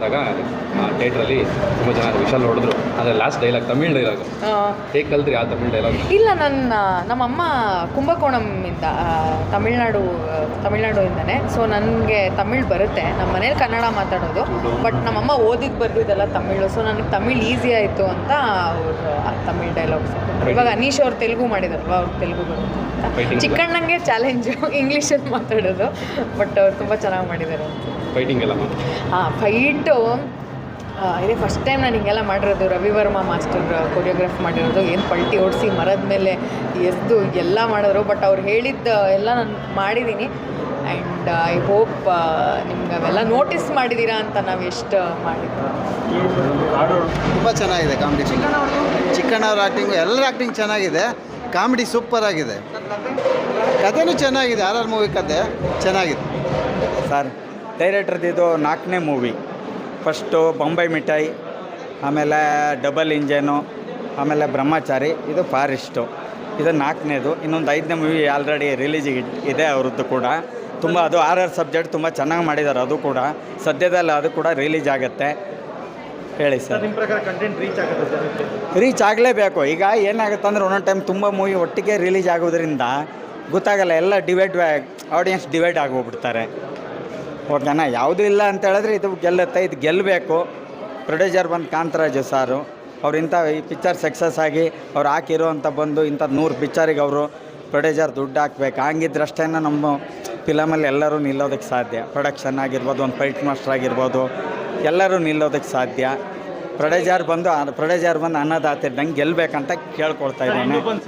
ಮಾಡಿದಾಗ ಥಿಯೇಟ್ರಲ್ಲಿ ತುಂಬ ಜನ ವಿಶಾಲ್ ಹೊಡೆದ್ರು. ಆದರೆ ಲಾಸ್ಟ್ ಡೈಲಾಗ್ ತಮಿಳ್ ಡೈಲಾಗ್ ಹೇಗೆ ಕಲ್ತ್ರಿ ಆ ತಮಿಳ್ ಡೈಲಾಗ್? ಇಲ್ಲ, ನಮ್ಮಮ್ಮ ಕುಂಭಕೋಣಂನಿಂದ ತಮಿಳ್ನಾಡುಯಿಂದನೇ. ಸೊ ನನಗೆ ತಮಿಳ್ ಬರುತ್ತೆ. ನಮ್ಮ ಮನೇಲಿ ಕನ್ನಡ ಮಾತಾಡೋದು, ಬಟ್ ನಮ್ಮಮ್ಮ ಓದಿದ್ದು ಬರ್ದಿದ್ದೆಲ್ಲ ತಮಿಳು. ಸೊ ನನಗೆ ತಮಿಳ್ ಈಸಿ ಆಯಿತು ಅಂತ ಅವರು ತಮಿಳ್ ಡೈಲಾಗ್ಸ್. ಇವಾಗ ಅನೀಶ್ ಅವ್ರು ತೆಲುಗು ಮಾಡಿದಾರಲ್ವ, ಅವ್ರು ತೆಲುಗು ಬರುತ್ತೆ ಅಂತ. ಚಿಕ್ಕಣ್ಣಂಗೆ ಚಾಲೆಂಜು ಇಂಗ್ಲೀಷಲ್ಲಿ ಮಾತಾಡೋದು, ಬಟ್ ಅವ್ರು ತುಂಬ ಚೆನ್ನಾಗಿ ಮಾಡಿದ್ದಾರೆ. ಫೈಟಿಂಗ್ ಎಲ್ಲ ಫೈಟು ಇದೇ ಫಸ್ಟ್ ಟೈಮ್ ನಾನು ಹಿಂಗೆಲ್ಲ ಮಾಡಿರೋದು. ರವಿವರ್ಮ ಮಾಸ್ಟರ್ ಕೊರಿಯೋಗ್ರಾಫ್ ಮಾಡಿರೋದು. ಏನು ಪಲ್ಟಿ ಓಡಿಸಿ ಮರದ ಮೇಲೆ ಎಸ್ದು ಎಲ್ಲ ಮಾಡಿದ್ರು. ಬಟ್ ಅವ್ರು ಹೇಳಿದ್ದ ಎಲ್ಲ ನಾನು ಮಾಡಿದ್ದೀನಿ. ಆ್ಯಂಡ್ ಐ ಹೋಪ್ ನಿಮ್ಗೆ ಅವೆಲ್ಲ ನೋಟಿಸ್ ಮಾಡಿದ್ದೀರಾ ಅಂತ ನಾವು ಎಷ್ಟು ಮಾಡಿದ್ದು. ತುಂಬ ಚೆನ್ನಾಗಿದೆ ಕಾಮಿಡಿ. ಚಿಕ್ಕಣ್ಣವ್ರ ಆ್ಯಕ್ಟಿಂಗು, ಎಲ್ಲರ ಆ್ಯಕ್ಟಿಂಗ್ ಚೆನ್ನಾಗಿದೆ. ಕಾಮಿಡಿ ಸೂಪರ್ ಆಗಿದೆ. ಕಥೆನೂ ಚೆನ್ನಾಗಿದೆ. ಆರ್ ಮೂವಿ ಕತೆ ಚೆನ್ನಾಗಿದೆ ಸರ್. ಡೈರೆಕ್ಟರ್ದು ಇದು 4ನೇ ಮೂವಿ. ಫಸ್ಟು ಬೊಂಬೈ ಮಿಠಾಯಿ, ಆಮೇಲೆ ಡಬಲ್ ಇಂಜನು, ಆಮೇಲೆ ಬ್ರಹ್ಮಚಾರಿ, ಇದು ಫಾರೆಸ್ಟು. ಇದು 4ನೇದು. ಇನ್ನೊಂದು 5ನೇ ಮೂವಿ ಆಲ್ರೆಡಿ ರಿಲೀಸಿಗೆ ಇದೆ ಅವ್ರದ್ದು ಕೂಡ. ತುಂಬ ಅದು ಆರ್ ಸಬ್ಜೆಕ್ಟ್ ತುಂಬ ಚೆನ್ನಾಗಿ ಮಾಡಿದ್ದಾರೆ. ಅದು ಕೂಡ ಸದ್ಯದಲ್ಲಿ ಅದು ಕೂಡ ರಿಲೀಸ್ ಆಗುತ್ತೆ. ಹೇಳಿ ಸರ್, ನಿಮ್ಮ ಪ್ರಕಾರ ಕಂಟೆಂಟ್ ರೀಚ್ ಆಗುತ್ತೆ? ರೀಚ್ ಆಗಲೇಬೇಕು. ಈಗ ಏನಾಗುತ್ತೆ ಅಂದರೆ ಒಂದೊಂದು ಟೈಮ್ ತುಂಬ ಮೂವಿ ಒಟ್ಟಿಗೆ ರಿಲೀಸ್ ಆಗೋದ್ರಿಂದ ಗೊತ್ತಾಗಲ್ಲ, ಎಲ್ಲ ಆಡಿಯನ್ಸ್ ಡಿವೈಡ್ ಆಗೋಗ್ಬಿಡ್ತಾರೆ. ಓಕೆನಾ? ಯಾವುದೂ ಇಲ್ಲ ಅಂತ ಹೇಳಿದ್ರೆ ಇದು ಗೆಲ್ಲುತ್ತೆ, ಇದು ಗೆಲ್ಲಬೇಕು. ಪ್ರೊಡ್ಯೂಸರ್ ಬಂದು ಕಾಂತರಾಜು ಸಾರು, ಅವ್ರು ಇಂಥ ಈ ಪಿಕ್ಚರ್ ಸಕ್ಸಸ್ ಆಗಿ ಅವ್ರು ಹಾಕಿರೋಂಥ ಬಂದು ಇಂಥ 100 ಪಿಕ್ಚರಿಗೆ ಅವರು ಪ್ರೊಡ್ಯೂಸರ್ ದುಡ್ಡು ಹಾಕ್ಬೇಕು. ಹಂಗಿದ್ರಷ್ಟೇ ನಮ್ಮ ಫಿಲಮಲ್ಲಿ ಎಲ್ಲರೂ ನಿಲ್ಲೋದಕ್ಕೆ ಸಾಧ್ಯ. ಪ್ರೊಡಕ್ಷನ್ ಆಗಿರ್ಬೋದು, ಒಂದು ಫೈಟ್ ಮಾಸ್ಟರ್ ಆಗಿರ್ಬೋದು, ಎಲ್ಲರೂ ನಿಲ್ಲೋದಕ್ಕೆ ಸಾಧ್ಯ. ಪ್ರೊಡ್ಯೂಸರ್ ಬಂದು ಅನ್ನದಾತ ಇದ್ದಂಗೆ ಗೆಲ್ಲಬೇಕಂತ ಕೇಳ್ಕೊಳ್ತಾ ಇದ್ದಾನೆ.